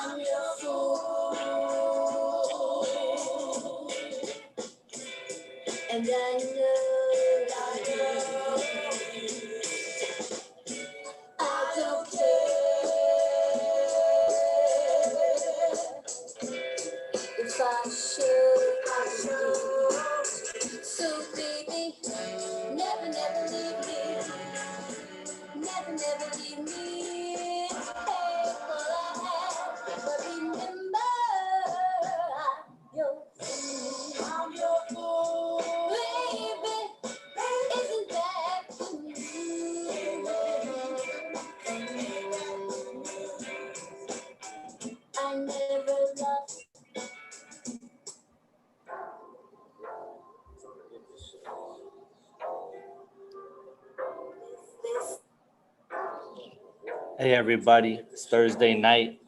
I'm your fool, and I don't care if I should. So baby, never, never leave me. Never, never leave me. Take all I have, but remember, I'm your fool. I'm your fool. Baby, isn't that true? I never loved. Hey everybody, it's Thursday night.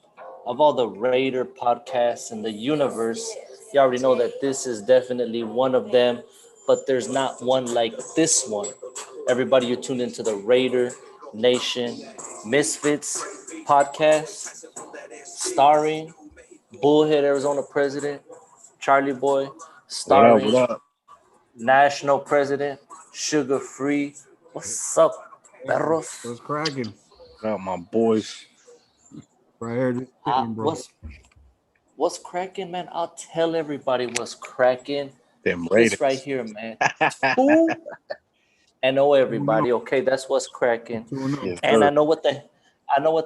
Of all the Raider podcasts in the universe, you already know that this is definitely one of them, but there's not one like this one. Everybody, you're tuned into the Raider Nation Misfits podcast, starring Bullhead Arizona President, Charlie Boy, What up? starring What up? National President, Sugar Free. What's up, perros? What's cracking? What up, my boys? Right here, just chilling, bro. What's cracking, man? I'll tell everybody what's cracking. Them Raiders. This right here, man. Two and oh, everybody. Okay, that's what's cracking. Yes, And sir. I know what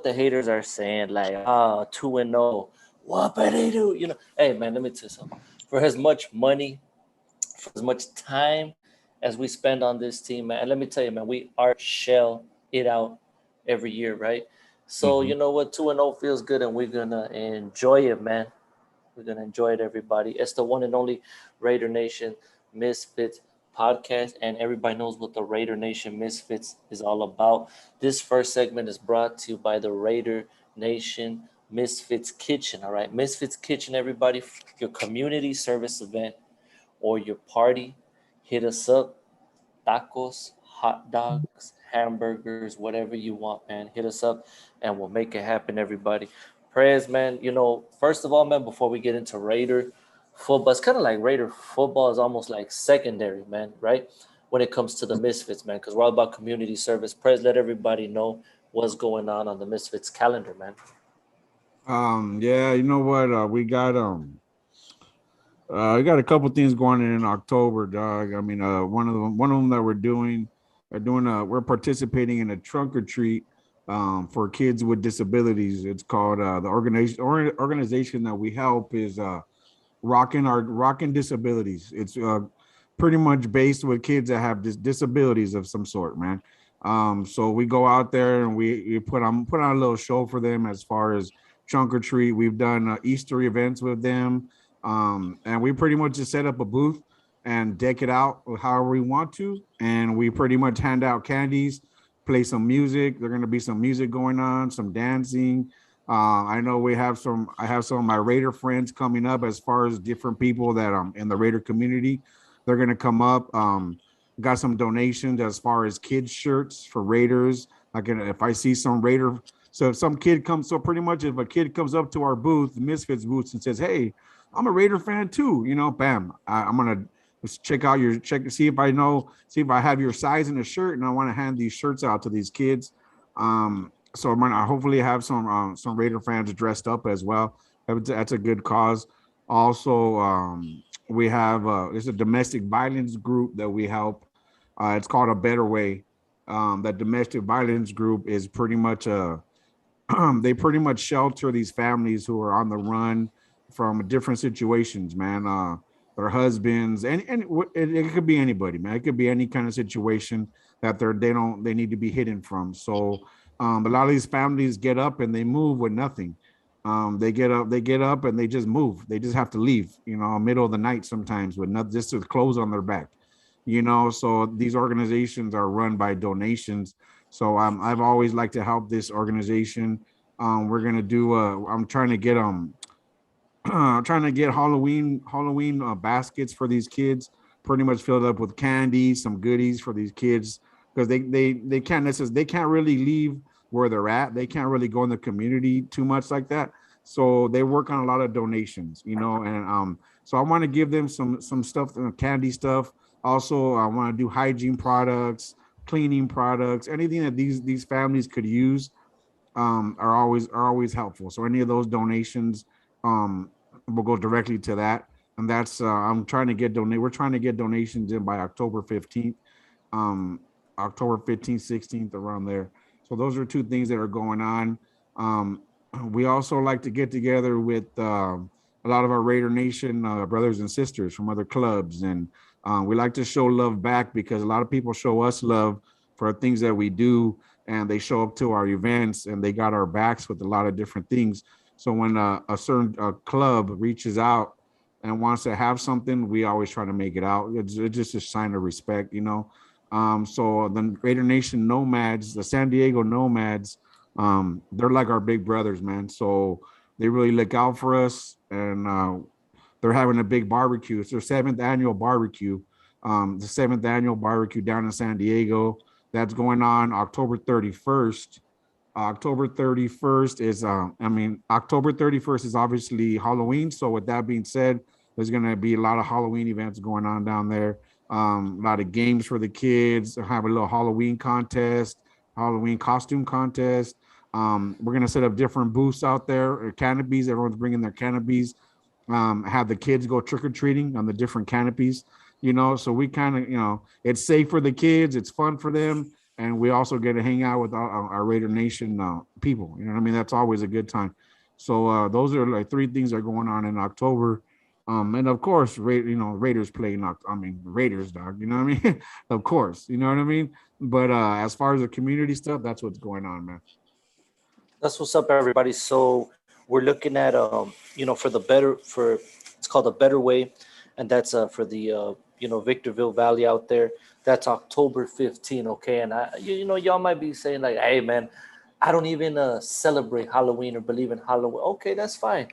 the haters are saying, like, 2-0. What better they do? You know, hey man, let me tell you something. For as much money, for as much time as we spend on this team, man, and let me tell you, man, we art shell it out every year, right? So you know what, 2-0 feels good, and we're gonna enjoy it, man. We're gonna enjoy it, everybody. It's the one and only Raider Nation Misfits podcast, and everybody knows what the Raider Nation Misfits is all about. This first segment is brought to you by the Raider Nation Misfits Kitchen. All right, Misfits Kitchen, everybody. Your community service event or your party, hit us up. Tacos, hot dogs, hamburgers, whatever you want, man. Hit us up and we'll make it happen, everybody. Prayers, man. You know, first of all, man, before we get into Raider football, it's kind of like Raider football is almost like secondary, man, right? When it comes to the Misfits, man, because we're all about community service. Prez, let everybody know what's going on the Misfits calendar, man. Yeah, you know what? We got a couple things going in October, dog. I mean, one of them that we're participating in a trunk or treat for kids with disabilities. It's called the organization that we help is Rockn Disabilities. It's pretty much based with kids that have disabilities of some sort, man. So we go out there and we put on a little show for them as far as trunk or treat. We've done Easter events with them. And we pretty much just set up a booth and deck it out however we want to. And we pretty much hand out candies, play some music. There's going to be some music going on, some dancing. I know I have some of my Raider friends coming up as far as different people that in the Raider community. They're going to come up. Got some donations as far as kids shirts for Raiders. If I see some Raider, so if some kid comes, so pretty much if a kid comes up to our booth, the Misfits booth, and says, "Hey, I'm a Raider fan too," you know, bam, I'm gonna check see if I have your size in the shirt, and I want to hand these shirts out to these kids. So I'm gonna hopefully have some Raider fans dressed up as well. That's a good cause. Also, we have there's a domestic violence group that we help. It's called A Better Way. That domestic violence group is pretty much they pretty much shelter these families who are on the run from different situations, man. Their husbands, and it could be anybody, man. It could be any kind of situation that they need to be hidden from. So a lot of these families get up and they move with nothing. They get up and they just move. They just have to leave, you know, middle of the night sometimes with nothing, just with clothes on their back, you know. So these organizations are run by donations. So I've always liked to help this organization. We're gonna do. I'm trying to get Halloween baskets for these kids, pretty much filled up with candy, some goodies for these kids, because they can't really leave where they're at. They can't really go in the community too much like that. So they work on a lot of donations, and so I want to give them some stuff, candy stuff. Also, I want to do hygiene products, cleaning products, anything that these families could use, are always helpful. So any of those donations um will go directly to that. And that's I'm trying to get donate we're trying to get donations in by October 15th, um October 15th, 16th, around there. So those are two things that are going on. um we also like to get together with a lot of our Raider Nation brothers and sisters from other clubs, and we like to show love back, because a lot of people show us love for things that we do, and they show up to our events and they got our backs with a lot of different things. So when a certain club reaches out and wants to have something, we always try to make it out. It's just a sign of respect. So the Raider Nation Nomads, the San Diego Nomads, they're like our big brothers, man. So they really look out for us, and they're having a big barbecue. It's their seventh annual barbecue. The seventh annual barbecue down in San Diego. That's going on October 31st. October 31st is, October 31st is obviously Halloween. So with that being said, there's going to be a lot of Halloween events going on down there. A lot of games for the kids. Have a little Halloween contest, Halloween costume contest. We're going to set up different booths out there, canopies. Everyone's bringing their canopies. Have the kids go trick-or-treating on the different canopies, so we kind of, it's safe for the kids, it's fun for them, and we also get to hang out with our Raider Nation people. You know what I mean? That's always a good time. So those are like three things that are going on in October. And of course, Raiders play Raiders, dog. You know what I mean? Of course, you know what I mean? But as far as the community stuff, that's what's going on, man. That's what's up, everybody. So we're looking at for the better for it's called the Better Way, and that's for the Victorville Valley out there. That's October 15th. Okay, and y'all might be saying like, hey man, I don't even celebrate Halloween or believe in Halloween. Okay, that's fine.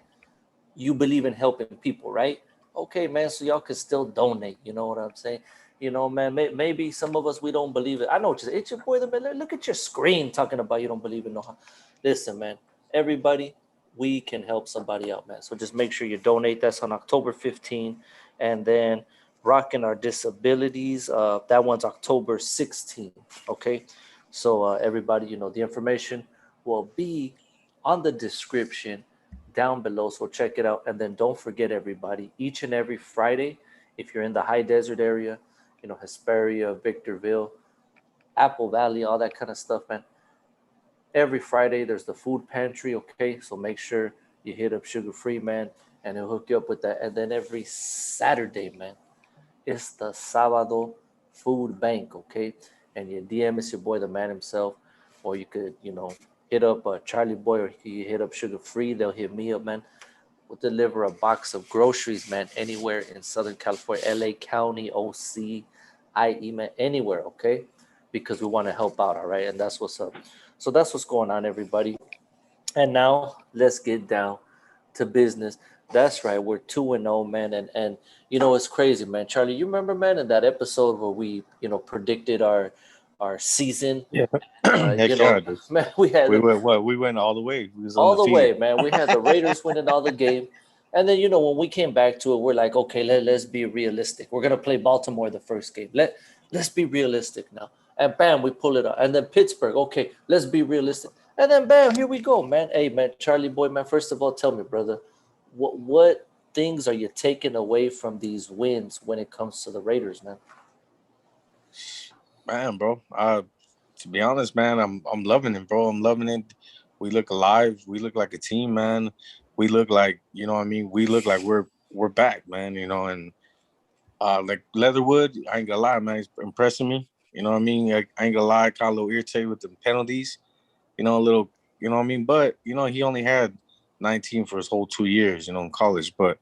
You believe in helping people, right? Okay, man. So y'all can still donate. You know what I'm saying? Man. Maybe some of us we don't believe it. I know it's your boy. The man. Look at your screen talking about you don't believe in no. Listen, man. Everybody, we can help somebody out, man. So just make sure you donate. That's on October 15th, and then rocking our disabilities. That one's October 16th. Okay, so everybody, the information will be on the description down below. So check it out. And then don't forget, everybody, each and every Friday, if you're in the high desert area, Hesperia, Victorville, Apple Valley, all that kind of stuff, man. Every Friday, there's the food pantry, okay? So make sure you hit up Sugar Free, man, and he'll hook you up with that. And then every Saturday, man, it's the Sabado Food Bank, okay? And your DM is your boy, the man himself, or you could, hit up Charlie Boy, or you hit up Sugar Free. They'll hit me up, man. We'll deliver a box of groceries, man, anywhere in Southern California, LA County, OC, IE, man, anywhere, okay? Because we want to help out, all right? And that's what's up. So that's what's going on, everybody. And now let's get down to business. That's right. We're 2-0, man. And it's crazy, man. Charlie, you remember, man, in that episode where we, predicted our season? Yeah. Heck yeah, dude. Man, we went what? We went all the way. We was all the way, undefeated. man. We had the Raiders winning all the game. And then, when we came back to it, we're like, okay, let's be realistic. We're gonna play Baltimore the first game. Let's be realistic now. And bam, we pull it out. And then Pittsburgh, okay, let's be realistic. And then bam, here we go, man. Hey, man, Charlie boy, man. First of all, tell me, brother, what things are you taking away from these wins when it comes to the Raiders, man? Man, bro. To be honest, man, I'm loving it, bro. I'm loving it. We look alive. We look like a team, man. We look like, what I mean? We look like we're back, man, and like Leatherwood, I ain't gonna lie, man, he's impressing me. You know what I mean? I ain't gonna lie, I got a little irritated with the penalties, a little, you know what I mean? But, he only had 19 for his whole 2 years, in college. But,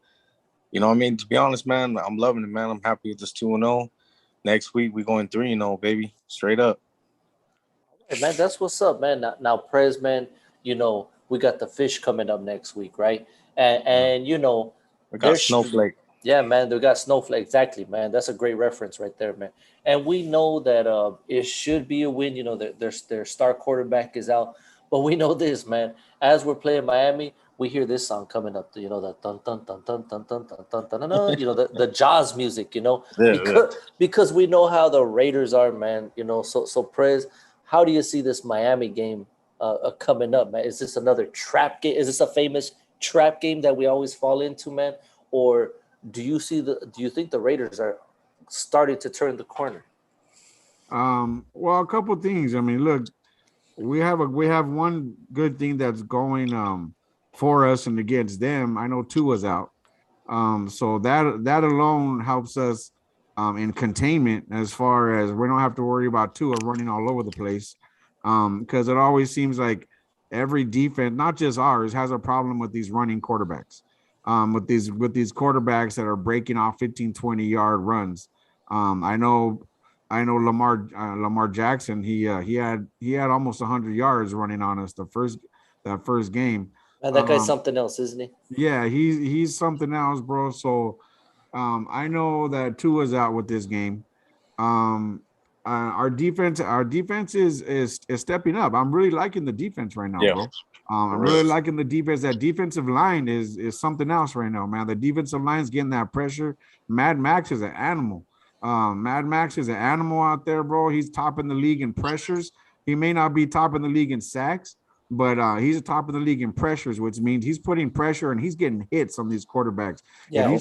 you know what I mean? To be honest, man, I'm loving it, man. I'm happy with this 2-0. Next week, we going 3-0, baby. Straight up. Hey, man, that's what's up, man. Now, Prez, man, we got the fish coming up next week, right? And We got Snowflake. Yeah, man, they got Snowflake. Exactly, man. That's a great reference right there, man. And we know that it should be a win. Their star quarterback is out. But we know this, man. As we're playing Miami, we hear this song coming up, you know, that dun dun dun dun dun dun dun dun dun, dun, you know, the Jaws music, you know, because we know how the Raiders are, man, you know. So Prez, how do you see this Miami game coming up, man? Is this another trap game? Is this a famous trap game that we always fall into, man? Or do you think the Raiders are starting to turn the corner? Well, a couple things. I mean, look, we have one good thing that's going for us and against them. I know Tua's out. So that alone helps us in containment as far as we don't have to worry about Tua running all over the place. Because it always seems like every defense, not just ours, has a problem with these running quarterbacks. With these quarterbacks that are breaking off 15, 20-yard runs. I know Lamar Jackson. He had almost 100 yards running on us that first game. And that guy's something else, isn't he? Yeah, he's something else, bro. So I know that Tua's out with this game. Our defense is stepping up. I'm really liking the defense right now, bro. I'm really liking the defense. That defensive line is something else right now, man. The defensive line's getting that pressure. Mad Max is an animal. Mad Max is an animal out there, bro. He's top in the league in pressures. He may not be top in the league in sacks, but he's a top of the league in pressures, which means he's putting pressure and he's getting hits on these quarterbacks. Yeah, if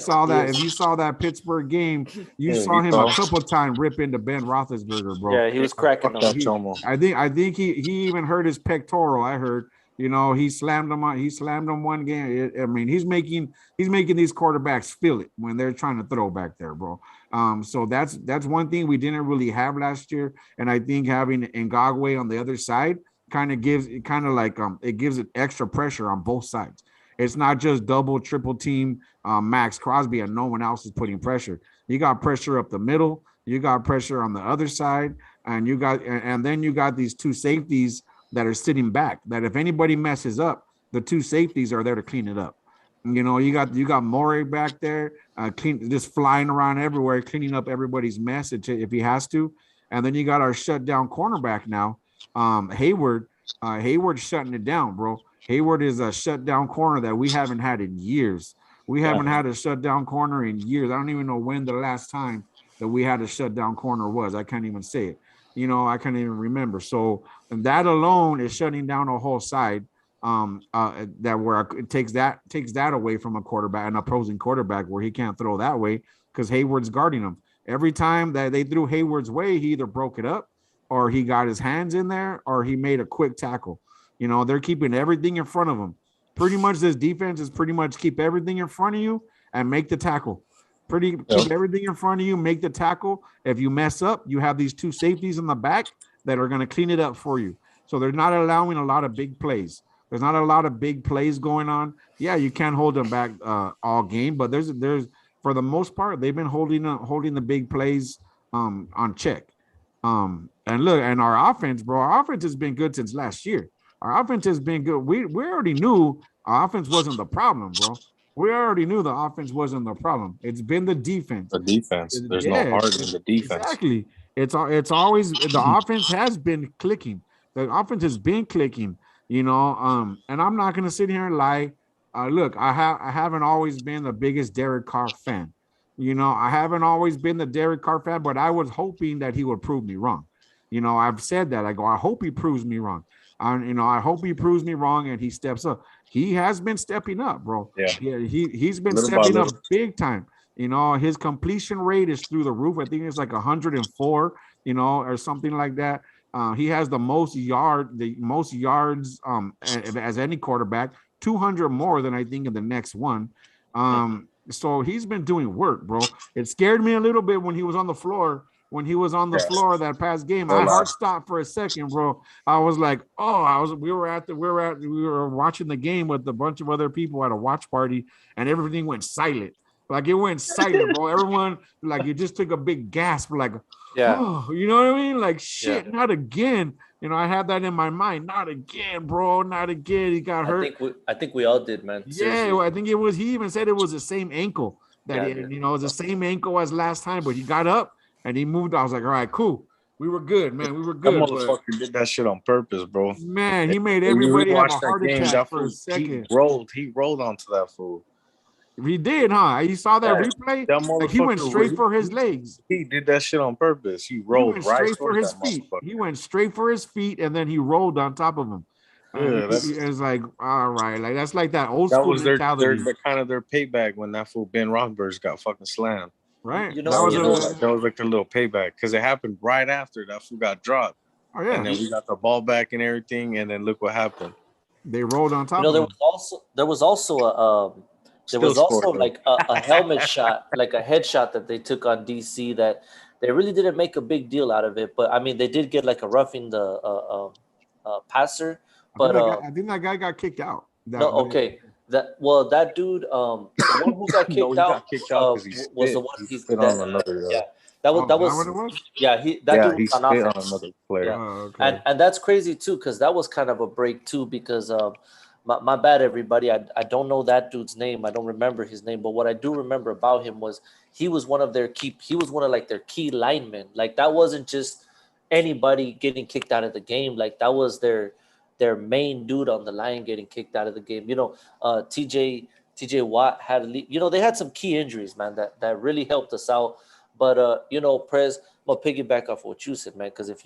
you saw that Pittsburgh game, you saw him a couple of times rip into Ben Roethlisberger, bro. Yeah, he was cracking them. I think he even hurt his pectoral. I heard, you know, he slammed him one game. I mean, he's making these quarterbacks feel it when they're trying to throw back there, bro. So that's one thing we didn't really have last year, and I think having Ngagwe on the other side it gives it extra pressure on both sides. It's not just double, triple team Max Crosby and no one else is putting pressure. You got pressure up the middle, you got pressure on the other side, and then you got these two safeties that are sitting back. That if anybody messes up, the two safeties are there to clean it up. You know, you got Morey back there, just flying around everywhere, cleaning up everybody's mess if he has to. And then you got our shutdown cornerback now. Hayward, Hayward's shutting it down, bro. Hayward is a shutdown corner that we haven't had in years. We haven't had a shutdown corner in years. I don't even know when the last time that we had a shutdown corner was. I can't even say it. You know, I can't even remember. So and that alone is shutting down a whole side. That where it takes that away from a quarterback, an opposing quarterback, where he can't throw that way because Hayward's guarding him. Every time that they threw Hayward's way, he either broke it up, or he got his hands in there, or he made a quick tackle. You know, they're keeping everything in front of him. Pretty much this defense is pretty much keep everything in front of you and make the tackle. Keep everything in front of you, make the tackle. If you mess up, you have these two safeties in the back that are going to clean it up for you. So they're not allowing a lot of big plays. There's not a lot of big plays going on. Yeah, you can't hold them back all game, but there's for the most part, they've been holding the big plays on check. And look, and our offense, bro, our offense has been good since last year. Our offense has been good. We already knew our offense wasn't the problem, bro. We already knew the offense wasn't the problem. It's been the defense. The defense. There's no heart in the defense. Exactly. It's always the offense has been clicking. The offense has been clicking, you know. And I'm not gonna sit here and lie. Look, I haven't always been the biggest Derek Carr fan. You know, I haven't always been the Derek Carr fan, but I was hoping that he would prove me wrong. You know, I've said that. I go, I hope he proves me wrong. I hope he proves me wrong and he steps up. He has been stepping up, bro. Yeah, he's been stepping up big time. You know, his completion rate is through the roof. I think it's like 104, you know, or something like that. He has the most yards as any quarterback, 200 more than I think in the next one. So he's been doing work, bro. It scared me a little bit when he was on the floor. When he was on the floor that past game, my heart stopped for a second, bro. I was like, we were watching the game with a bunch of other people at a watch party, and everything went silent. Like it went silent, bro. Everyone, like, you just took a big gasp, like, oh, you know what I mean? Like, shit, not again. You know, I had that in my mind. Not again, bro. Not again. He got hurt. I think we all did, man. Seriously. Yeah, I think it was. He even said it was the same ankle it was the same ankle as last time, but he got up and he moved. I was like, all right, cool. We were good, man. We were That good, but motherfucker did that shit on purpose, bro. man, he made If you everybody have a rewatch that heart game, attack that for a fool, second. he rolled onto that fool. He did, huh? You saw that Yeah, replay? that Like he went straight motherfucker, for his legs. he did that shit on purpose. He He rolled went right straight for towards his that feet. motherfucker. He went straight for his feet, and then he rolled on top of him. Yeah, It's like, all right, like that's like that old that school was their mentality, kind of their payback when that fool Ben Roethlisberger got fucking slammed. right? You That know, was you know, That was like their little payback because it happened right after that fool got dropped, oh and yeah, then we got the ball back and everything, and then look what happened. they rolled on you top know, of him. there was also a there Still was scored also though. like a helmet shot, like a headshot that they took on DC that they really didn't make a big deal out of it. But I mean, they did get like a roughing the passer. But I think that guy got kicked out. no, okay, that dude, the one who got No, kicked he out, got kicked out because was the one he he spit that on another. yeah, that was Oh, that is that what was it was? yeah, that dude He was on spit on offense. another player. Yeah, Oh, okay. and that's crazy too, because that was kind of a break too. Because my bad, everybody. I don't know that dude's name. I don't remember his name. But what I do remember about him was he was one of their key. He was one of like their key linemen. Like that wasn't just anybody getting kicked out of the game. Like that was their main dude on the line getting kicked out of the game. You know, TJ Watt had you know they had some key injuries, man. That really helped us out. But you know, Prez, I'm gonna piggyback off what you said, man. Because if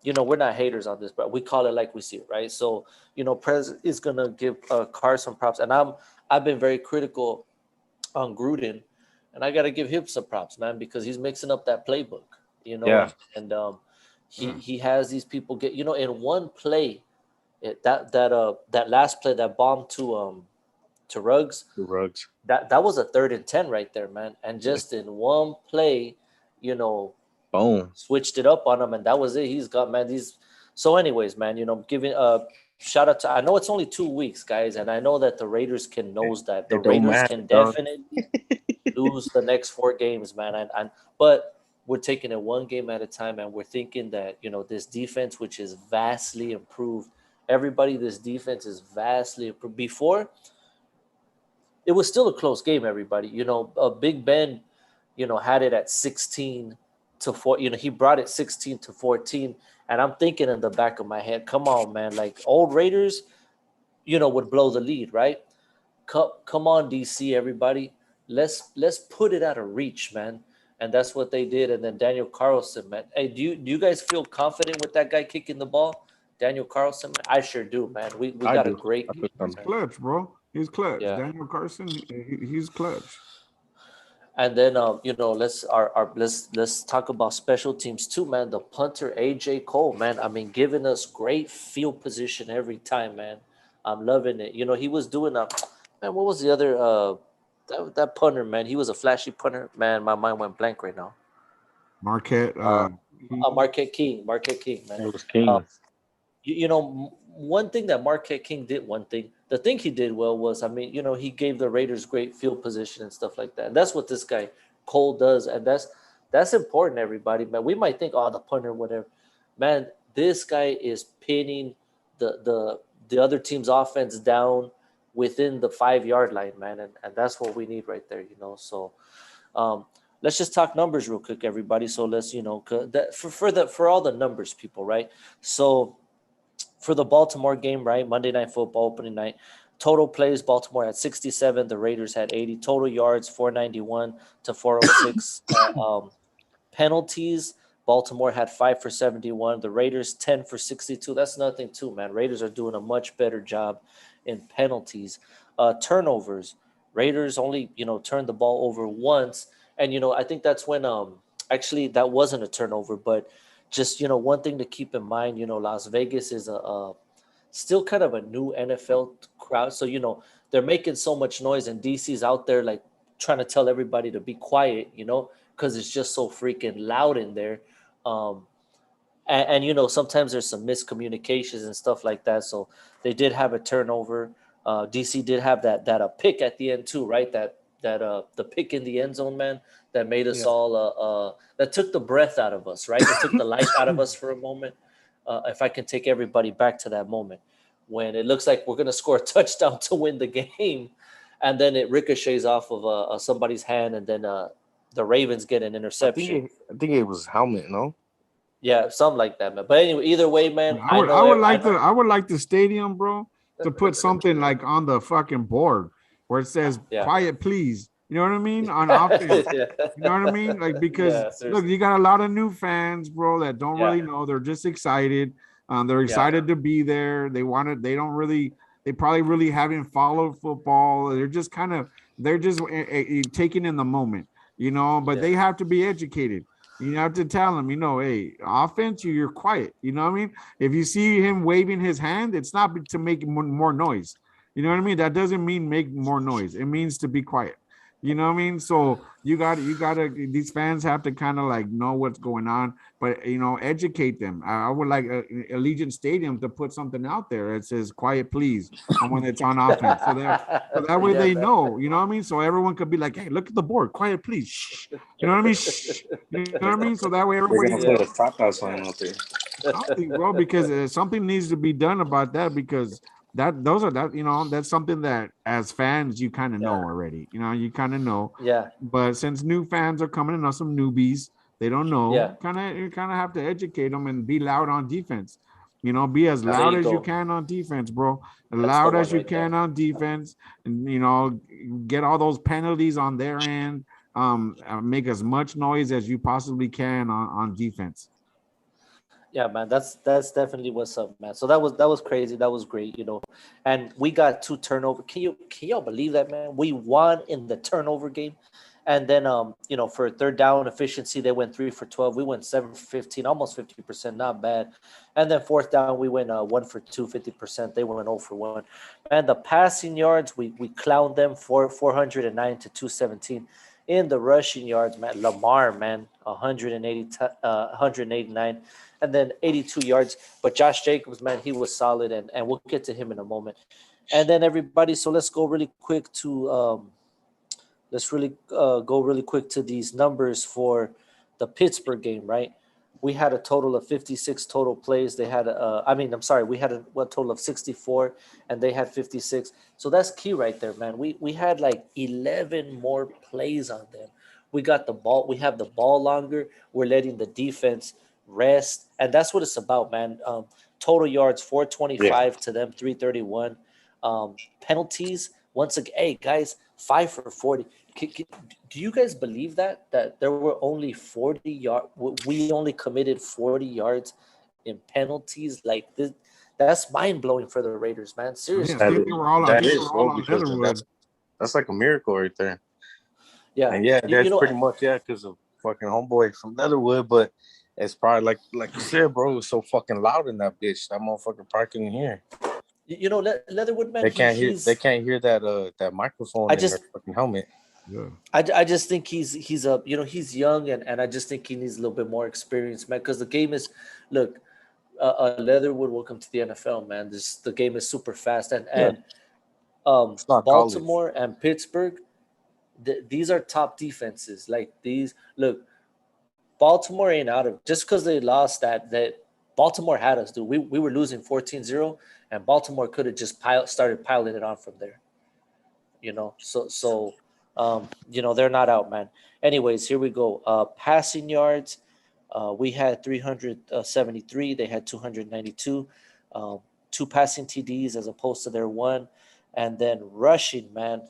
you know, we're not haters on this, but we call it like we see it, right? So, you know, Prez is gonna give Carr some props, and I've been very critical on Gruden, and I gotta give him some props, man, because he's mixing up that playbook, you know, Yeah, and he has these people get, you know, in one play, that last play that bomb to Ruggs, the Rugs. that was a 3rd and 10 right there, man, and just in one play, you know, Boom. switched it up on him, and that was it. He's got, man, these. So, anyways, man, you know, giving shout out to. I know it's only 2 weeks, guys, and I know that the Raiders can nose that the It don't Raiders matter, can dog. definitely lose the next 4 games, man. And but we're taking it one game at a time, and we're thinking that you know this defense, which is vastly improved. Everybody, this defense is vastly improved. Before, it was still a close game. Everybody, you know, Big Ben, you know, had it at 16-4. You know, he brought it 16-14, and I'm thinking in the back of my head, come on, man, like old Raiders, you know, would blow the lead, right? Come on, DC, everybody, let's put it out of reach, man. And that's what they did. And then Daniel Carlson, man. Hey, do you guys feel confident with that guy kicking the ball, Daniel Carlson? Man? I sure do, man. We I got a do. great I feel kicker, He's man. clutch, bro. He's clutch. Yeah. Daniel Carson, he's clutch. And then you know, let's talk about special teams too, man. The punter AJ Cole, man. I mean, giving us great field position every time, man. I'm loving it. You know, he was doing a man. What was the other that punter, man? He was a flashy punter, man. My mind went blank right now. Marquette, Uh, he- Marquette King, man. It was King. You know, one thing that Marquette King did, the thing he did well was, I mean, you know, he gave the Raiders great field position and stuff like that. And that's what this guy Cole does, and that's important, everybody, man. We might think, oh, the punter, whatever, man. This guy is pinning the other team's offense down within the 5 yard line, man, and that's what we need right there, you know. So, um, let's just talk numbers real quick, everybody. So let's, you know, for all the numbers, people, right? So for the Baltimore game, right? Monday Night Football opening night. Total plays, Baltimore had 67. The Raiders had 80. Total yards, 491 to 406. Penalties, Baltimore had 5 for 71. The Raiders, 10 for 62. That's nothing too, man. Raiders are doing a much better job in penalties. Turnovers, Raiders only, you know, turned the ball over once. And, you know, I think that's when actually that wasn't a turnover, but just, you know, one thing to keep in mind, you know, Las Vegas is a still kind of a new NFL crowd. So, you know, they're making so much noise, and DC's out there like trying to tell everybody to be quiet, you know, because it's just so freaking loud in there. Um, and, you know, sometimes there's some miscommunications and stuff like that. So they did have a turnover. DC did have that a pick at the end too, right? That the pick in the end zone, man, that made us all that took the breath out of us, right? It took the life out of us for a moment. If I can take everybody back to that moment when it looks like we're gonna score a touchdown to win the game, and then it ricochets off of somebody's hand, and then the Ravens get an interception. I think it was helmet. No. Yeah, something like that, man. But anyway, either way, man, I would, I would like know. I would like the stadium, bro, to put something like on the fucking board where it says Yeah. "Quiet, please." You know what I mean? On offense. Yeah. You know what I mean? Like, because Yeah, look, seriously. you got a lot of new fans, bro, that don't Yeah. really know. They're just excited. They're Yeah. excited to be there. They want it. They don't really. They probably really haven't followed football. They're just kind of. They're just taking in the moment, you know. But Yeah. they have to be educated. You have to tell them, you know, hey, offense, you're quiet. You know what I mean? If you see him waving his hand, it's not to make more noise. You know what I mean? That doesn't mean make more noise. It means to be quiet. You know what I mean? So you gotta these fans have to kind of like know what's going on, but you know, educate them. I would like Allegiant Stadium to put something out there that says "Quiet, please," and when it's on offense, so that way Yeah, they man. know. You know what I mean? So everyone could be like, "Hey, look at the board, quiet, please." Shh. You know what I mean? Shh. You know what I mean? So that way They're everybody gonna Yeah. put a top out sign out there. something, bro, because something needs to be done about that because those are you know that's something that as fans you kind of know Yeah. already. You know, you kind of know, Yeah. but since new fans are coming in, or some newbies, they don't Yeah. know. You kind of have to educate them and be loud on defense. You know, be as There loud you as you go. can on defense, bro. As That's the loud one as you right there. can on defense, and you know, get all those penalties on their end. Make as much noise as you possibly can on defense. Yeah, man, that's definitely what's up, man. So that was crazy. That was great, and we got 2 turnover. Can y'all believe that, man? We won in the turnover game, and then for third down efficiency, they went 3 for 12. We went 7 for 15, almost 50%, not bad. And then fourth down, we went 1 for 2, 50%. They went 0 for 1. Man, the passing yards, we clowned them for 409 to 217. In the rushing yards, man, Lamar, man, 189, and then 82 yards. But Josh Jacobs, man, he was solid, and we'll get to him in a moment. And then everybody, so let's go really quick to go really quick to these numbers for the Pittsburgh game, right? We had a total of 56 total plays. They had, I'm sorry, we had a total of 64, and they had 56. So that's key right there, man. We had like 11 more plays on them. We got the ball. We have the ball longer. We're letting the defense rest, and that's what it's about, man. Total yards Yeah. 425 to them 331. Penalties once again. Hey guys, 5 for 40. Do you guys believe that there were only 40 yards? We only committed 40 yards in penalties like this. That's mind blowing for the Raiders, man. Yeah, I Seriously. That think is, they were all. I that think they is, were all bro, on because Leatherwood. that's like a miracle right there. Yeah. And yeah, You, you that's know, pretty much because of fucking homeboy from Leatherwood. But it's probably like you said, bro. It was so fucking loud in that bitch. That motherfucker probably couldn't hear. Leatherwood, man. They He can't hear. They he's. can't hear that microphone I in their just fucking helmet. Yeah. I just think he's a he's young, and I just think he needs a little bit more experience, man. Because the game is, look, Leatherwood, welcome to the NFL, man. The game is super fast, and Yeah, it's not college. Baltimore and Pittsburgh, these are top defenses. Like these, look, Baltimore ain't out of just because they lost that Baltimore had us, dude. We were losing 14-0, and Baltimore could have just started piling it on from there. They're not out, man. Anyways, here we go. Passing yards, we had 373. They had 292. Two passing TDs as opposed to their one. And then rushing, man.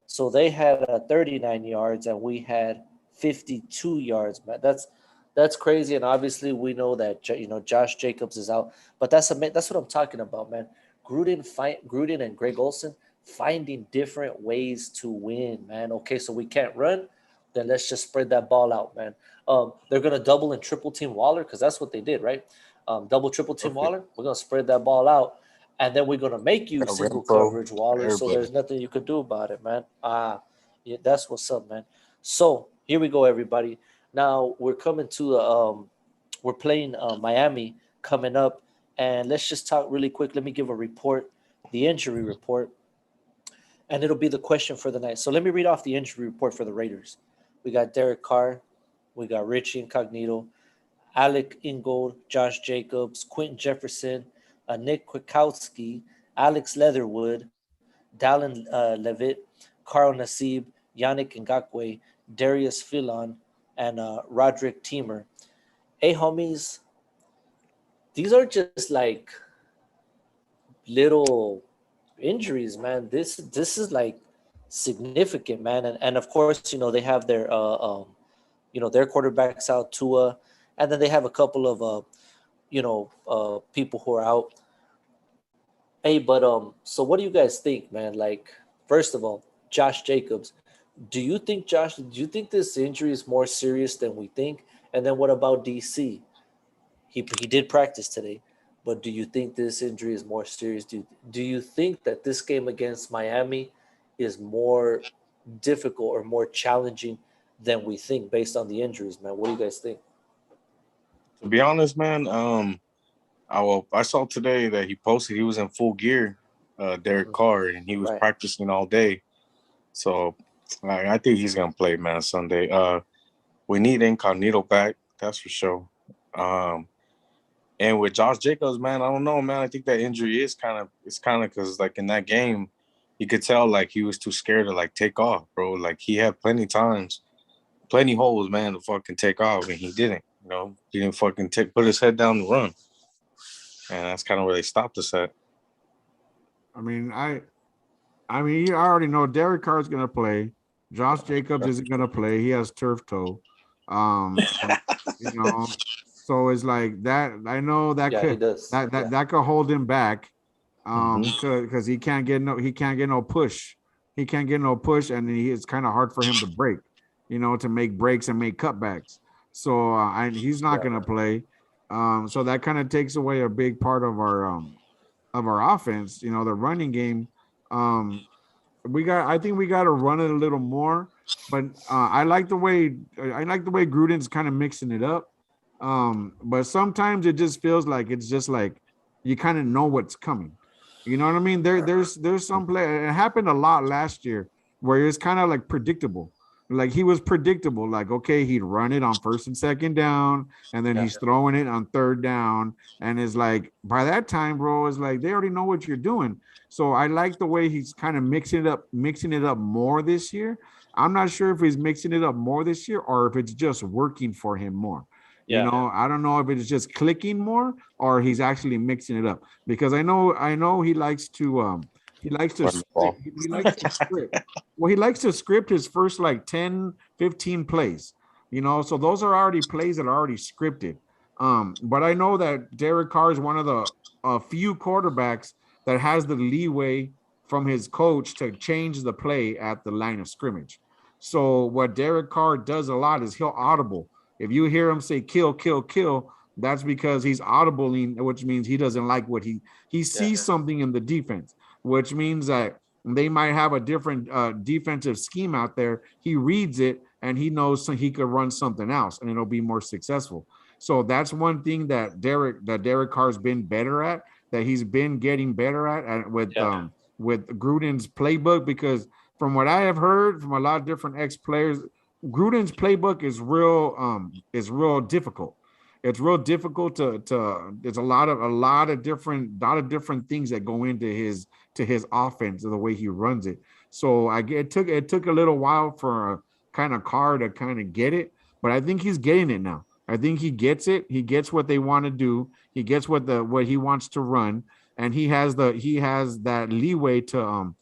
So they had 39 yards and we had 52 yards, man. That's crazy. And obviously we know that Josh Jacobs is out, but that's what I'm talking about, man. Gruden and Greg Olson finding different ways to win, man. Okay, so we can't run, then let's just spread that ball out, man. They're gonna double and triple team Waller because that's what they did, right? Double triple team Perfect. Waller. We're gonna spread that ball out, and then we're gonna make you Got single Renfro, coverage Waller. So everybody. there's nothing you could do about it, man. Yeah, that's what's up, man. So here we go, everybody. Now we're coming to we're playing Miami coming up, and let's just talk really quick. Let me give a report, the injury report, and it'll be the question for the night. So let me read off the injury report for the Raiders. We got Derek Carr, we got Richie Incognito, Alec Ingold, Josh Jacobs, Quentin Jefferson, Nick Kwiatkowski, Alex Leatherwood, Dallin Levitt, Carl Nassib, Yannick Ngakwe, Darius Philon, and Roderick Teamer. Hey, homies, these are just like little injuries, man. This is like significant, man. And of course, you know, they have their you know, their quarterbacks out, Tua, and then they have a couple of you know, people who are out. Hey, but so what do you guys think, man? Like, first of all, Josh Jacobs. Do you think this injury is more serious than we think? And then what about DC? He did practice today, but do you think this injury is more serious? Do you think that this game against Miami is more difficult or more challenging than we think based on the injuries, man? What do you guys think? To be honest, man, I saw today that he posted he was in full gear, Derek Mhm. Carr, and he was Right. practicing all day. So I think he's gonna play, man, Sunday. We need Incognito back, that's for sure. Um, and with Josh Jacobs, man, I don't know, man. I think that injury is kind of because like in that game, you could tell like he was too scared to like take off, bro. Like he had plenty holes, man, to fucking take off, and he didn't. You know, he didn't fucking put his head down and run, and that's kind of where they stopped us at. I mean, I already know Derek Carr's gonna play. Josh Jacobs isn't gonna play. He has turf toe. And you know, so it's like that. I know that Yeah, he could does. Yeah. that could hold him back. Mm-hmm. Because he can't get no push. He can't get no push, and it's kind of hard for him to break. You know, to make breaks and make cutbacks. So he's not Yeah. gonna play. So that kind of takes away a big part of our offense. You know, the running game. Um, I think we got to run it a little more, but I like the way Gruden's kind of mixing it up. But sometimes it just feels like it's just like you kind of know what's coming. You know what I mean? There's some play. It happened a lot last year where it's kind of like predictable. Like he was predictable. Like okay, he'd run it on first and second down, and then Yeah. he's throwing it on third down, and it's like by that time, bro, it's like they already know what you're doing. So I like the way he's kind of mixing it up more this year. I'm not sure if he's mixing it up more this year or if it's just working for him more. You Yeah. know, I don't know if it's just clicking more or he's actually mixing it up because I know he likes to Run the ball. script, he likes to script. Well, he likes to script his first like 10, 15 plays. You know, so those are already plays that are already scripted. But I know that Derek Carr is one of the few quarterbacks that has the leeway from his coach to change the play at the line of scrimmage. So what Derek Carr does a lot is he'll audible. If you hear him say kill, kill, kill, that's because he's audibling, which means he doesn't like what he Yeah. sees something in the defense, which means that they might have a different defensive scheme out there. He reads it and he knows he could run something else and it'll be more successful. So that's one thing that Derek Carr's been better at, that he's been getting better at Yeah. with Gruden's playbook. Because from what I have heard from a lot of different ex players, Gruden's playbook is real difficult. It's real difficult to there's a lot of different things that go into his offense and the way he runs it. So it took a little while for a kind of Carr to kind of get it, but I think he's getting it now. I think he gets it. He gets what they want to do. He gets what he wants to run, and he has that leeway to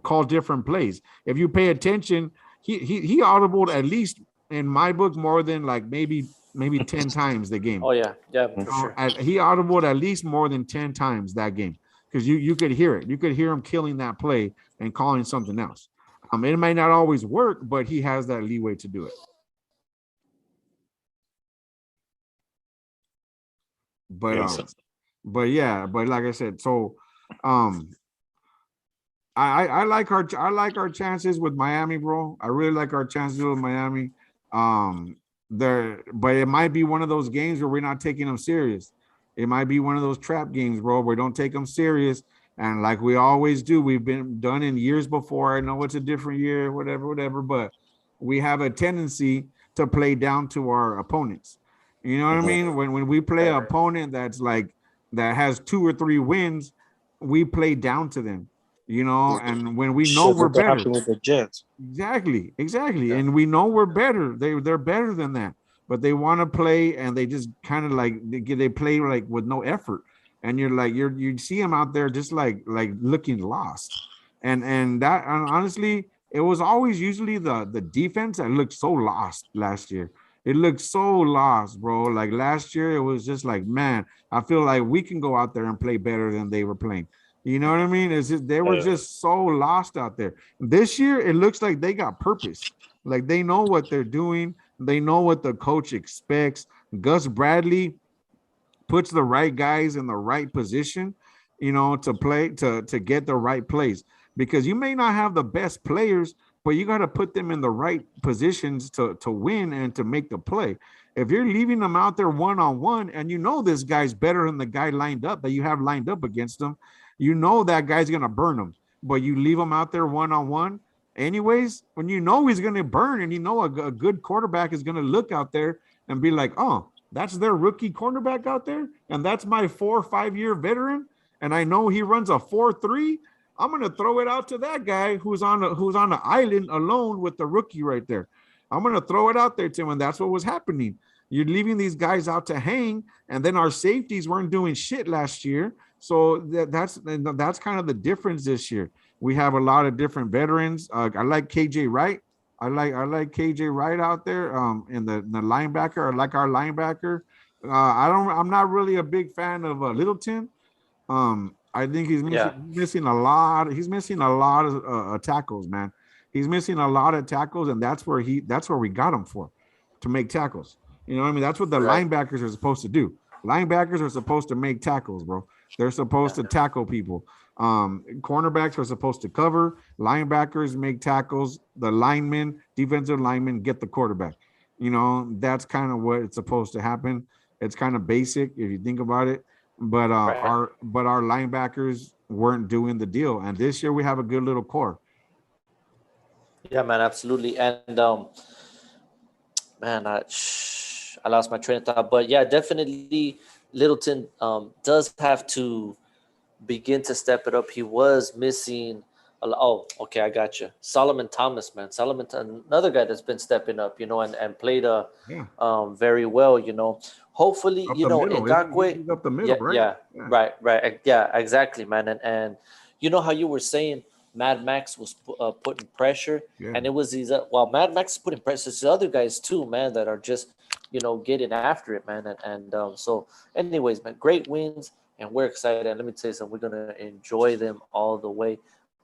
call different plays. If you pay attention, he audibled at least in my book more than like maybe 10 times the game. Oh yeah. Yeah, You for know, sure. he audibled at least more than 10 times that game because you could hear it. You could hear him killing that play and calling something else. It might not always work, but he has that leeway to do it. But Yes. but yeah, but like I said, so um I like our chances with Miami, bro. I really like our chances with Miami. There, but it might be one of those games where we're not taking them serious. It might be one of those trap games, bro, where we don't take them serious. And like we always do, we've been done in years before. I know it's a different year, whatever, but we have a tendency to play down to our opponents. You know what I Mhm. mean? When we play an Right. opponent that's like that has 2 or 3 wins, we play down to them, you know, and when we know Shit, we're look what better. happened with the Jets. Exactly. Yeah. And we know we're better. They're better than that. but they want to play and they just kind of like they play like with no effort. And you're like you see them out there just like looking lost. And that, and honestly, it was always usually the defense that looked so lost last year. It looked so lost, bro. Like last year, it was just like, man, I feel like we can go out there and play better than they were playing. You know what I mean? It's just they were just so lost out there. This year, it looks like they got purpose. Like they know what they're doing. They know what the coach expects. Gus Bradley puts the right guys in the right position, to play to get the right plays. Because you may not have the best players, but you got to put them in the right positions to win and to make the play. If you're leaving them out there one-on-one and this guy's better than the guy lined up that you have lined up against them, that guy's going to burn them. But you leave him out there one-on-one anyways, when he's going to burn, and a good quarterback is going to look out there and be like, oh, that's their rookie cornerback out there, and that's my 4 or 5 year veteran, and I know he runs a 4.3. I'm going to throw it out to that guy who's on the island alone with the rookie right there. I'm going to throw it out there to him, and that's what was happening. You're leaving these guys out to hang, and then our safeties weren't doing shit last year. So that's kind of the difference this year. We have a lot of different veterans. I like KJ Wright. I like KJ Wright out there in the linebacker. I like our linebacker. I'm not really a big fan of Littleton. I think he's missing a lot. He's missing a lot of tackles, man. He's missing a lot of tackles, and that's where we got him for, to make tackles. You know what I mean? That's what the linebackers are supposed to do. Linebackers are supposed to make tackles, bro. They're supposed to tackle people. Cornerbacks are supposed to cover. Linebackers make tackles. The linemen, defensive linemen, get the quarterback. That's kind of what it's supposed to happen. It's kind of basic if you think about it. But our linebackers weren't doing the deal. And this year we have a good little core. Yeah, man, absolutely. And man, I lost my train of thought. But yeah, definitely Littleton does have to begin to step it up. He was missing. Oh, okay, I got you. Solomon Thomas, man. Another guy that's been stepping up, and played very well, Hopefully, Ngakwe. He's up the middle, right? Right. Yeah, exactly, man. And how you were saying Mad Max was putting pressure, and it was these. Mad Max is putting pressure. It's the other guys too, man, that are just getting after it, man. And so, anyways, man, great wins. And we're excited. And let me tell you something, we're going to enjoy them all the way.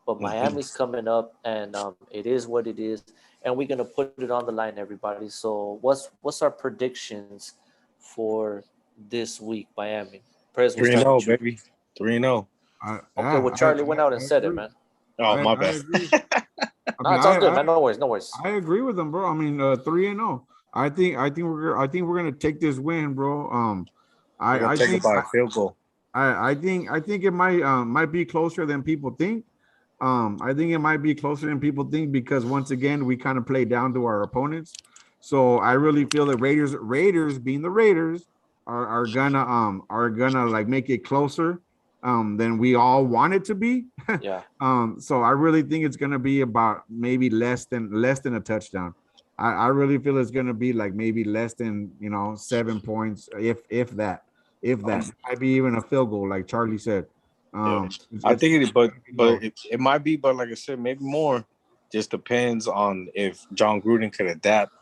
But Miami's coming up, and it is what it is. And we're going to put it on the line, everybody. So what's our predictions for this week, Miami? 3-0, baby. 3-0. Okay, Charlie went out and said it, man. Oh, my bad. No, it's all good, man. No worries. I agree with them, bro. I mean, 3-0. I think we're going to take this win, bro. I think about a field goal. I think it might be closer than people think. I think it might be closer than people think because once again we kind of play down to our opponents. So I really feel that Raiders being the Raiders are gonna like make it closer than we all want it to be. Yeah. So I really think it's gonna be about maybe less than a touchdown. I really feel it's gonna be like maybe less than 7 points, if that. Might be even a field goal, like Charlie said. I think it is, but it might be, but like I said, maybe more. Just depends on if John Gruden could adapt.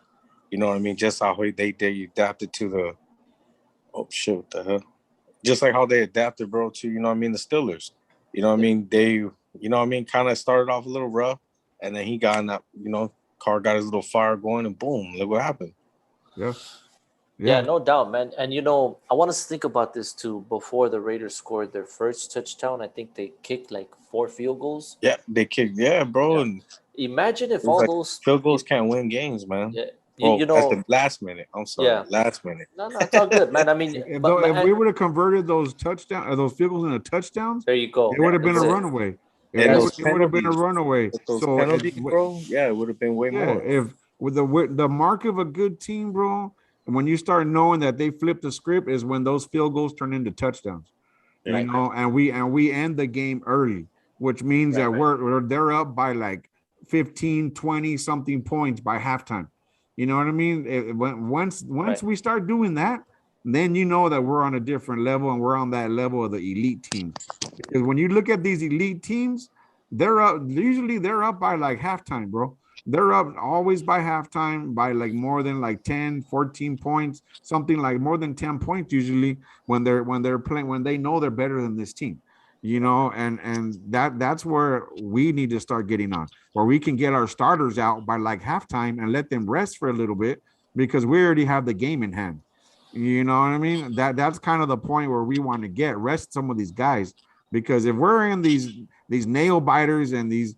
You know what I mean? Just how they adapted to the what the hell? Just like how they adapted, bro, to the Steelers. You know what I mean? They kind of started off a little rough, and then he got in that, Carr got his little fire going, and boom, look what happened. Yeah, no doubt, man. And I want us to think about this too. Before the Raiders scored their first touchdown, I think they kicked like 4 field goals. Yeah, they kicked. Yeah, bro. Yeah. And imagine if all those field goals can't win games, man. Yeah, at the last minute. I'm sorry, last minute. No, it's all good, man. I mean, if we would have converted those those field goals into touchdowns, there you go. It would have been a runaway. It would have been a runaway. So penalties, bro. Yeah, it would have been way more. If with the mark of a good team, bro. And when you start knowing that they flip the script is when those field goals turn into touchdowns, and we end the game early, which means that they're up by like 15, 20 something points by halftime. You know what I mean? Once Right. we start doing that, then you know that we're on a different level and we're on that level of the elite teams. Because when you look at these elite teams, they're up. Usually they're up by like halftime, bro. They're up always by halftime by like more than like 10, 14 points, something like more than 10 points usually when they're playing when they know they're better than this team. You know, and that's where we need to start getting on, where we can get our starters out by like halftime and let them rest for a little bit because we already have the game in hand. You know what I mean? That's kind of the point where we want to get rest some of these guys, because if we're in these nail biters and these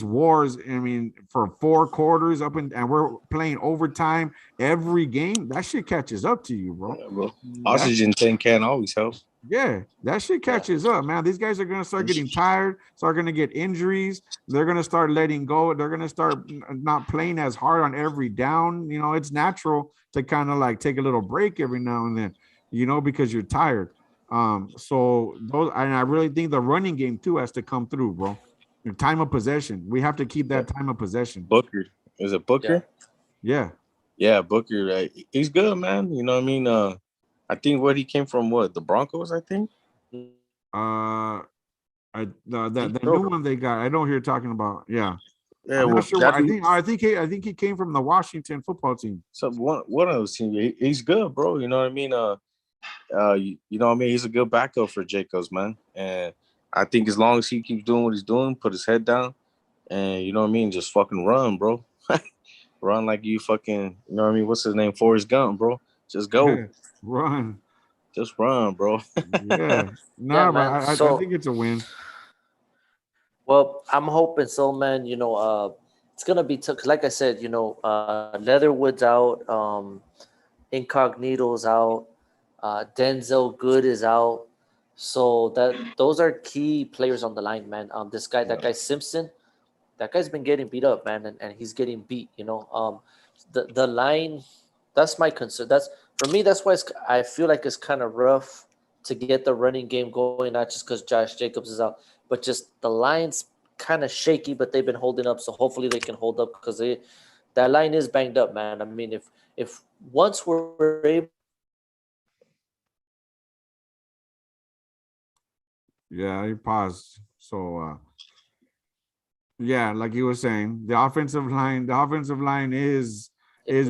wars, I mean, for 4 quarters and we're playing overtime every game, that shit catches up to you, bro. Yeah, bro. That Oxygen tank can't always help. yeah, that shit Yeah. catches up, man. These guys are gonna start getting tired, start gonna get injuries. They're gonna start letting go. They're gonna start not playing as hard on every down. You know, it's natural to kind of like take a little break every now and then, you know, because you're tired. So those, and I really think the running game too has to come through, bro. Your time of possession. We have to keep Yeah. that time of possession. Booker. Is it Yeah. Booker? Yeah. Yeah, Booker. He's good, man. You know what I mean? I think what he came from, what, the Broncos, I think? Uh the Bro. new one they got. I know who you're talking about. Yeah. Yeah, I'm well, not sure. that I think he came from the Washington football team. so one of those teams. He's good, bro. You know what I mean? You know what I mean? He's a good backup for Jacobs, man. And I think as long as he keeps doing what he's doing, put his head down, and you know what I mean, just fucking run, bro. Run like you fucking, you know what I mean? What's his name? Forrest Gump, bro. Just go. Run. Just run, bro. Yeah. Yeah, No, but man. I think it's a win. Well, I'm hoping so, man. It's gonna be tough. Like I said, Leatherwood's out, Incognito's out, Denzel Good is out. So those are key players on the line, man. That guy Simpson, that guy's been getting beat up, man, and he's getting beat. The line, that's my concern. That's for me. That's why I feel like it's kind of rough to get the running game going, not just because Josh Jacobs is out, but just the line's kind of shaky. But they've been holding up, so hopefully they can hold up because that line is banged up, man. I mean, if once we're able. Yeah, he paused. So yeah, like you were saying, the offensive line is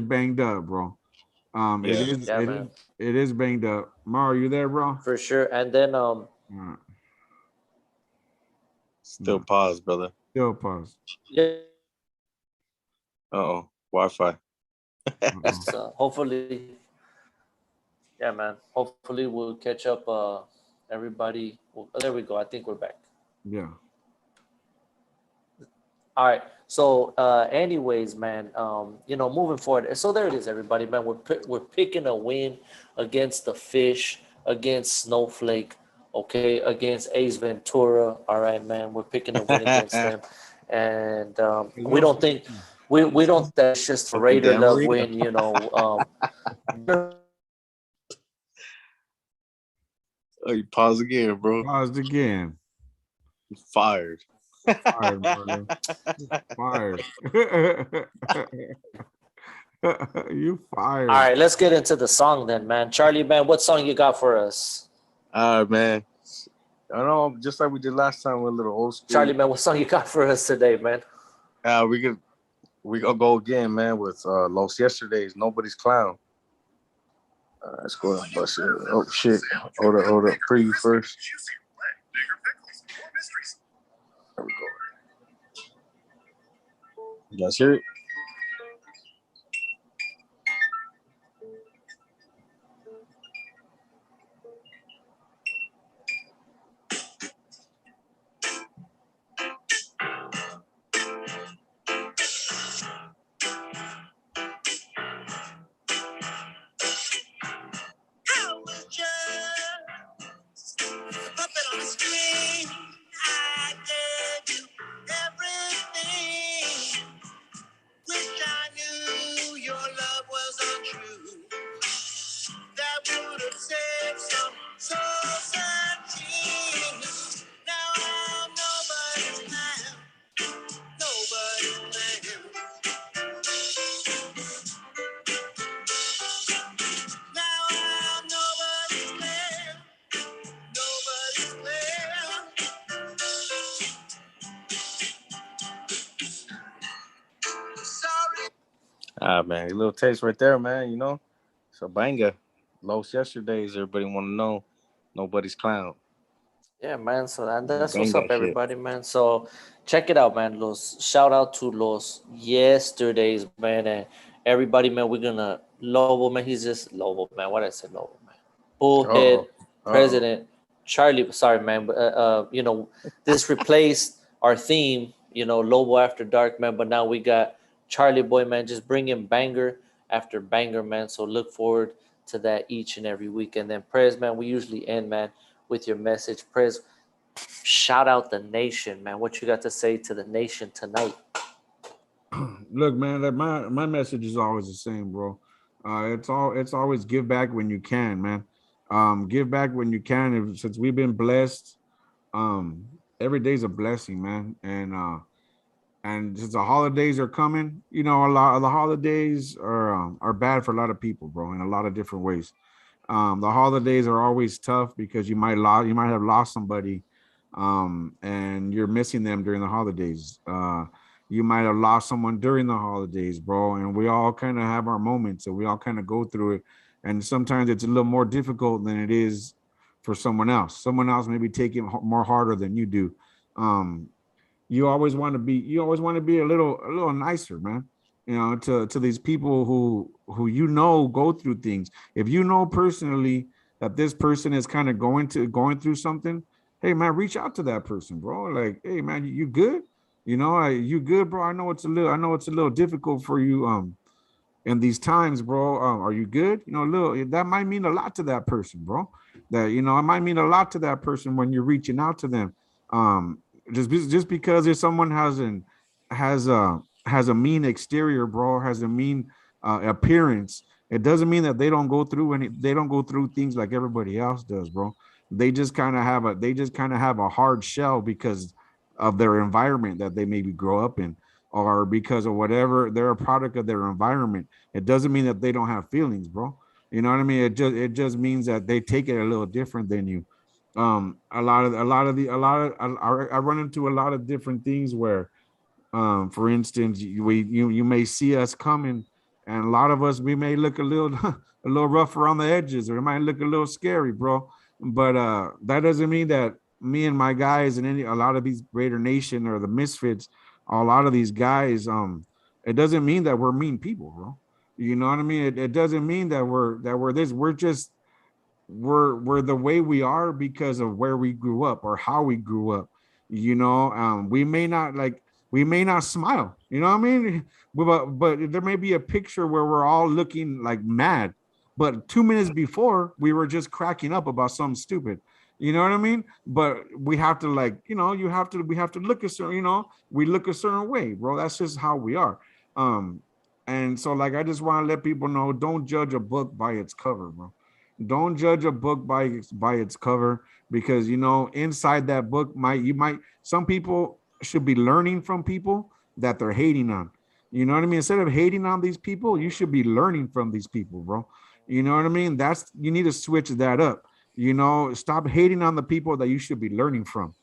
banged up, bro. Yeah. Yeah, man, it is banged up. Mar, you there, bro? for sure. And then Uh, Still no, pause, brother. still pause. yeah, Uh-oh. Wi-Fi. Uh-oh. hopefully, yeah, man. Hopefully we'll catch up. Everybody. There we go. I think we're back. Yeah. All right. So, anyways, man, moving forward. So there it is, everybody, man. We're picking a win against the Fish, against Snowflake, okay, against Ace Ventura. All right, man. We're picking a win against them, and we don't think we don't. That's just a Fucking Raider Dan love Marino. win, Oh, you pause again, bro. Paused again. Fired. Fired, brother. Fired. You fired. All right, let's get into the song then, man. Charlie, man, what song you got for us? All right, man. I know, just like we did last time, we're a little old school. Charlie, man, what song you got for us today, man? We gonna go again, man, with Los Yesterdays, Nobody's Clown. Let's go ahead and bust it. Oh shit. Hold up. Preview first. There we go. You guys hear it? Ah, man, a little taste right there, man. You know, so banger. Lost yesterday's. Everybody want to know. Nobody's clown. Yeah, man. So We that's what's bang up, that shit. everybody, man. So check it out, man. Los shout out to Los Yesterdays, man, and everybody, man. We're gonna Lobo, man. He's just Lobo, man. What did I say, Lobo, man? Uh Bullhead, oh. Uh oh. President Charlie. Sorry, man. But you know, this replaced our theme. You know, Lobo After Dark, man. But now we got Charlie Boy, man. Just bringing banger after banger, man. So look forward to that each and every week. And then Prez, man. We usually end, man, with your message. Prez, shout out the nation, man. What you got to say to the nation tonight? Look, man, that my message is always the same, bro. It's always give back when you can, man. Give back when you can. Since we've been blessed, um, every day's a blessing, man. And since the holidays are coming, you know, a lot of the holidays are bad for a lot of people, bro, in a lot of different ways. The holidays are always tough because you might have lost somebody, and you're missing them during the holidays. You might have lost someone during the holidays, bro, and we all kind of have our moments, and we all kind of go through it. And sometimes it's a little more difficult than it is for someone else. Someone else maybe take it more harder than you do. Um, you always want to be a little nicer, man, you know, to these people who you know go through things. If you know personally that this person is kind of going through something, hey man, reach out to that person, bro. Like, hey man, you good? You know, you good, bro? I know it's a little difficult for you in these times, bro. Are you good? You know, little that might mean a lot to that person, bro. That, you know, it might mean a lot to that person when you're reaching out to them. Um, just because if someone has a has a mean exterior, bro, has a mean appearance, it doesn't mean that they don't go through things like everybody else does, bro. They just kind of have a hard shell because of their environment that they maybe grow up in, or because of whatever, they're a product of their environment. It doesn't mean that they don't have feelings, bro. You know what I mean? It just means that they take it a little different than you. I run into a lot of different things where, for instance, you may see us coming, and a lot of us, we may look a little a little rough around the edges, or it might look a little scary, bro. But that doesn't mean that me and my guys and a lot of these Raider Nation or the Misfits, a lot of these guys, it doesn't mean that we're mean people, bro. You know what I mean? It doesn't mean that we're this. We're just we're the way we are because of where we grew up or how we grew up. You know, we may not smile. You know what I mean? But there may be a picture where we're all looking like mad, but 2 minutes before we were just cracking up about something stupid. You know what I mean? But we have to, like, you know, we have to look a certain, you know, we look a certain way, bro. That's just how we are. Um, and so, like, I just want to let people know, don't judge a book by its cover, bro. Don't judge a book by its cover, because, you know, inside that book some people should be learning from people that they're hating on. You know what I mean? Instead of hating on these people, you should be learning from these people, bro. You know what I mean? You need to switch that up. You know, stop hating on the people that you should be learning from.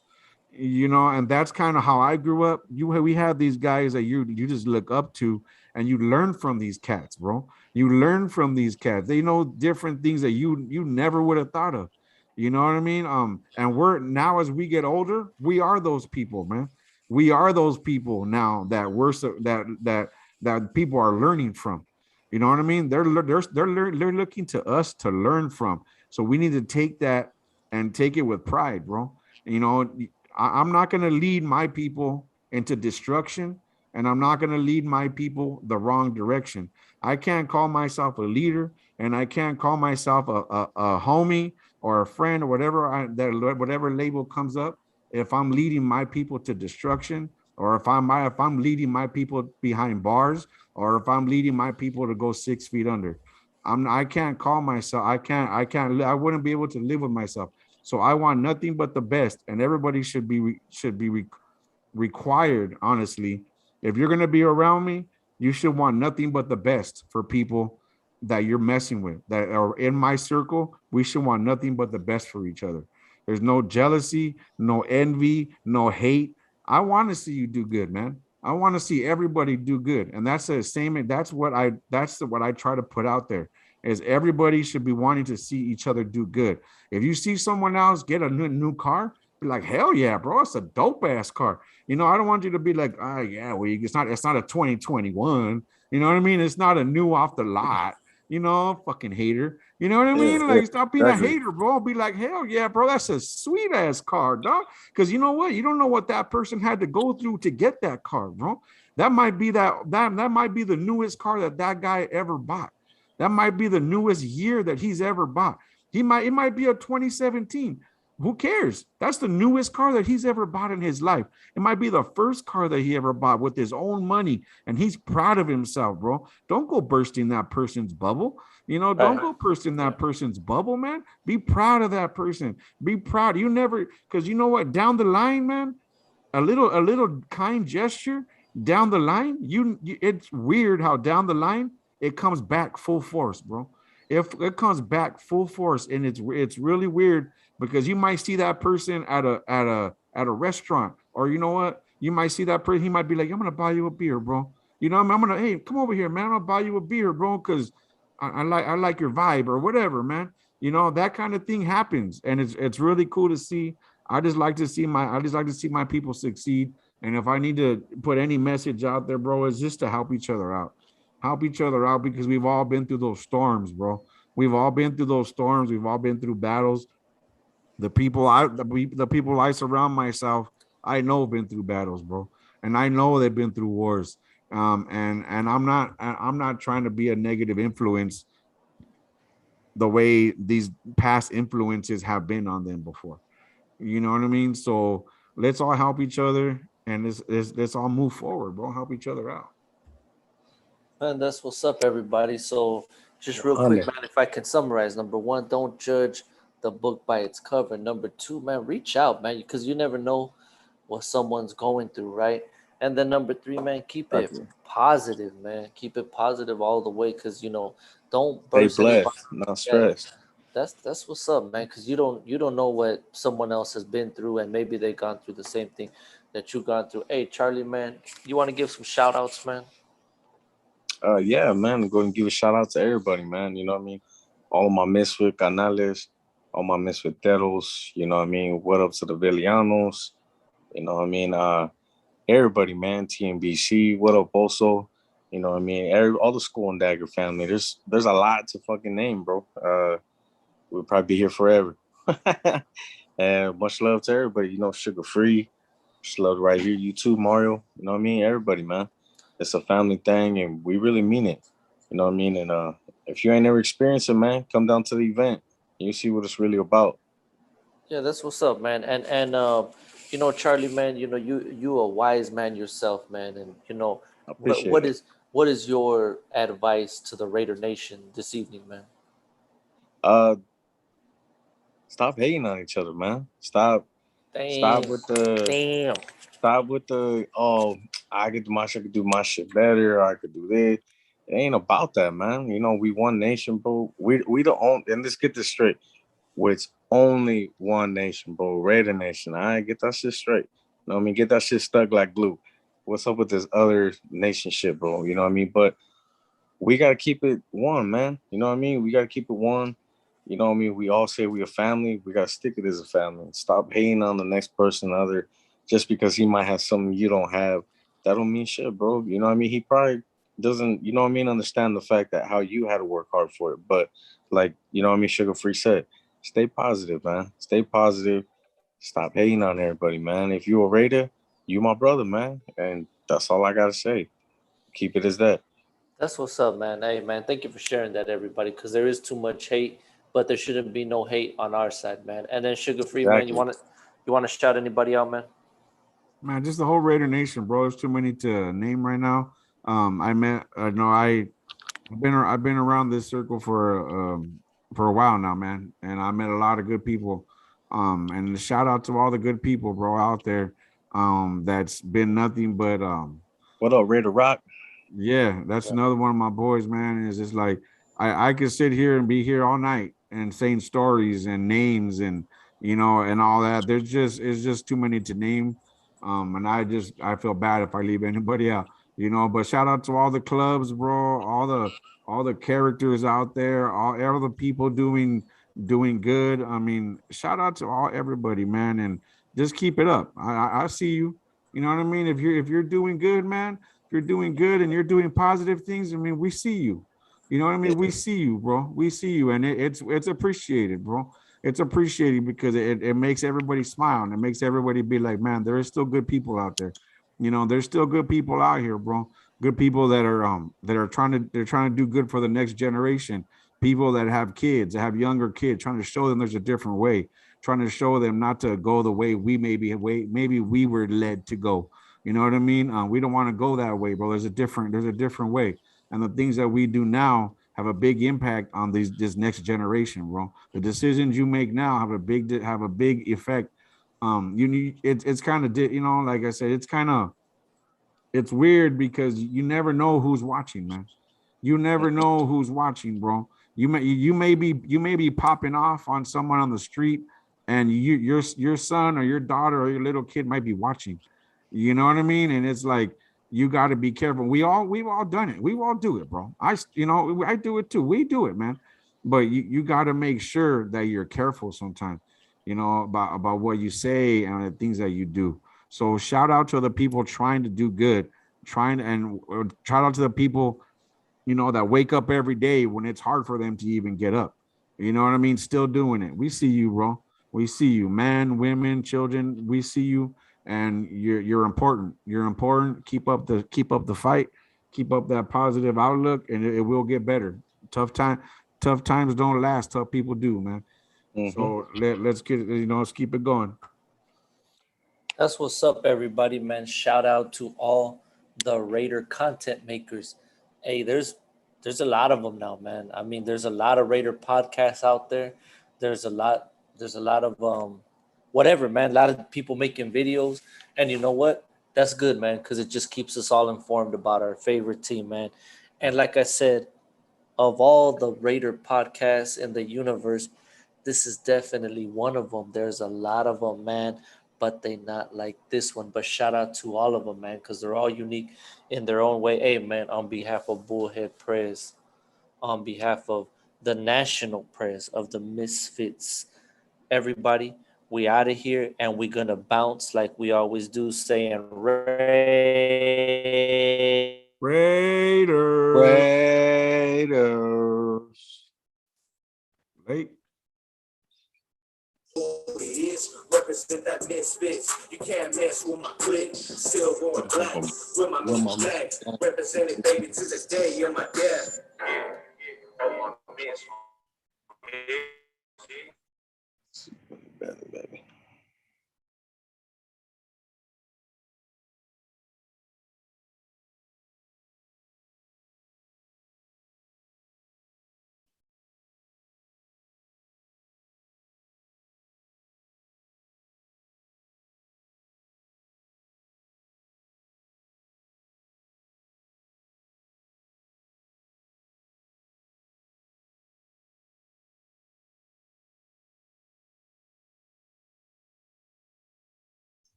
You know, and that's kind of how I grew up. We have these guys that you just look up to, and you learn from these cats, bro. You learn from these cats. They know different things that you never would have thought of. You know what I mean? And we're now, as we get older, we are those people, man. We are those people now that that people are learning from. You know what I mean? They're looking to us to learn from. So we need to take that and take it with pride, bro. You know, I'm not going to lead my people into destruction, and I'm not going to lead my people the wrong direction. I can't call myself a leader, and I can't call myself a homie or a friend or whatever label comes up if I'm leading my people to destruction, or if I'm leading my people behind bars, or if I'm leading my people to go 6 feet under. I can't call myself. I wouldn't be able to live with myself. So I want nothing but the best, and everybody should be required. Honestly, if you're gonna be around me, you should want nothing but the best for people that you're messing with, that are in my circle. We should want nothing but the best for each other. There's no jealousy, no envy, no hate. I want to see you do good, man. I want to see everybody do good. And that's the same. That's what I try to put out there is everybody should be wanting to see each other do good. If you see someone else get a new car, be like, hell yeah, bro, it's a dope ass car. I don't want you to be like, oh yeah, well, it's not a 2021. You know what I mean? It's not a new off the lot, fucking hater. You know what I Yeah, mean? yeah, Like, stop being a exactly. hater, bro. Be like, hell yeah, bro, that's a sweet ass car, dog. Because you know what? You don't know what that person had to go through to get that car, bro. That might be that might be the newest car that guy ever bought. That might be the newest year that he's ever bought. It might be a 2017. Who cares? That's the newest car that he's ever bought in his life. It might be the first car that he ever bought with his own money, and he's proud of himself, bro. Don't go bursting that person's bubble. Don't Right. go bursting Yeah. that person's bubble, man. Be proud of that person. Be proud. You never, because you know what? Down the line, man, a little kind gesture down the line, it's weird how down the line it comes back full force, bro. If it comes back full force, and it's really weird because you might see that person at a restaurant, or you know what, you might see that person, he might be like, I'm gonna buy you a beer, bro. I'm gonna, hey, come over here, man, I'm gonna buy you a beer, bro, because I like your vibe or whatever, man. That kind of thing happens, and it's really cool to see. I just like to see my people succeed. And if I need to put any message out there, bro, it's just to help each other out. Help each other out because we've all been through those storms, bro. We've all been through those storms. We've all been through battles. The people I surround myself, I know have been through battles, bro. And I know they've been through wars. And I'm not trying to be a negative influence the way these past influences have been on them before. You know what I mean? So let's all help each other, and let's all move forward, bro. Help each other out. Man, that's what's up, everybody. So, just real quick, 100. man, if I can summarize, number one, don't judge the book by its cover. Number two, man, reach out, man, because you never know what someone's going through, right? And then number three, man, keep it Exactly. positive, man. Keep it positive all the way, because don't Stay burst anybody. blessed, not Yeah, stressed. that's what's up, man. Because you don't know what someone else has been through, and maybe they gone through the same thing that you gone through. Hey, Charlie, man, you want to give some shout outs, man? Yeah, man, go and give a shout out to everybody, man. You know what I mean? All of my Misfit canales, all my Misfiteros, you know what I mean? What up to the Velianos? You know what I mean? Everybody, man, TNBC, what up also? You know what I mean? All the School and Dagger family. There's a lot to fucking name, bro. We'll probably be here forever. And much love to everybody, sugar free. Much love right here. You too, Mario. You know what I mean? Everybody, man. It's a family thing and we really mean it. You know what I mean? And if you ain't never experienced it, man, come down to the event. You see what it's really about. Yeah, that's what's up, man. And Charlie, man, you a wise man yourself, man. And I what appreciate what it. is what is your advice to the Raider Nation this evening, man? Uh Stop hating on each other, man. Stop Damn, with the damn. stop with the I could do my shit better, or I could do this. It ain't about that, man. We one nation, bro. We the only, and let's get this straight. With only one nation, bro. Raider Nation. All right, get that shit straight. You know what I mean? Get that shit stuck like glue. What's up with this other nation shit, bro? You know what I mean? But we gotta keep it one, man. You know what I mean? We gotta keep it one. You know what I mean? We all say we a family. We gotta stick it as a family. Stop hating on the next person, other just because he might have something you don't have. That don't mean shit, bro. You know what I mean? He probably doesn't, you know what I mean, understand the fact that how you had to work hard for it. But like, you know what I mean, Sugar Free said, stay positive, man. Stay positive. Stop hating on everybody, man. If you a Raider, you my brother, man. And that's all I gotta say. Keep it as that. That's what's up, man. Hey, man, thank you for sharing that, everybody, because there is too much hate, but there shouldn't be no hate on our side, man. And then Sugar Free, man, you Exactly. want to you want to shout anybody out, man? Man, just the whole Raider Nation, bro. There's too many to name right now. I met, no, I've been around this circle for a while now, man, and I met a lot of good people. And shout out to all the good people, bro, out there. That's been nothing but What up, Raider Rock? yeah, that's another one of my boys, man. Is just like I could sit here and be here all night and saying stories and names and and all that. It's just too many to name. And I feel bad if I leave anybody out, you know. But shout out to all the clubs, bro, all the characters out there, all the people doing good. I mean, shout out to everybody, man, and just keep it up. I see you. You know what I mean? If you're doing good, man, if you're doing good and you're doing positive things, I mean, we see you. You know what I mean? We see you, bro. We see you, and it's appreciated, bro. It's appreciated because it makes everybody smile and it makes everybody be like, man, there is still good people out there. You know, there's still good people out here, bro. Good people that are trying to do good for the next generation. People that have kids, that have younger kids, trying to show them there's a different way, trying to show them not to go the way maybe we were led to go. You know what I mean? We don't want to go that way, bro. There's a different way, and the things that we do now have a big impact on this next generation, bro. The decisions you make now have a big effect. You need it's kind of you know, like I said, it's weird because you never know who's watching, man. You never know who's watching, bro. You may be popping off on someone on the street, and your son or your daughter or your little kid might be watching. You know what I mean? And it's like you got to be careful. We've all done it. We all do it, bro. I do it too. We do it, man. But you got to make sure that you're careful sometimes. You know about what you say and the things that you do. So shout out to the people trying to do good, shout out to the people, you know, that wake up every day when it's hard for them to even get up. You know what I mean? Still doing it. We see you, bro. We see you, man, women, children. We see you, and you're important. You're important. Keep up the fight. Keep up that positive outlook, and it will get better. Tough times don't last. Tough people do, man. So let's let's keep it going. That's what's up, everybody, man. Shout out to all the Raider content makers. Hey, there's a lot of them now, man. I mean, there's a lot of Raider podcasts out there. There's a lot of whatever, man. A lot of people making videos, and you know what? That's good, man, because it just keeps us all informed about our favorite team, man. And like I said, of all the Raider podcasts in the universe, this is definitely one of them. There's a lot of them, man, but they not like this one. But shout out to all of them, man, because they're all unique in their own way. Hey, man, on behalf of Bullhead Press, on behalf of the national press of the Misfits, everybody, we out of here and we're gonna bounce like we always do, saying Raiders. Raiders. Late. It is represent that Misfits. You can't mess with my clique. Still going black with my meat black. Represented baby to the day of my death. Better, baby.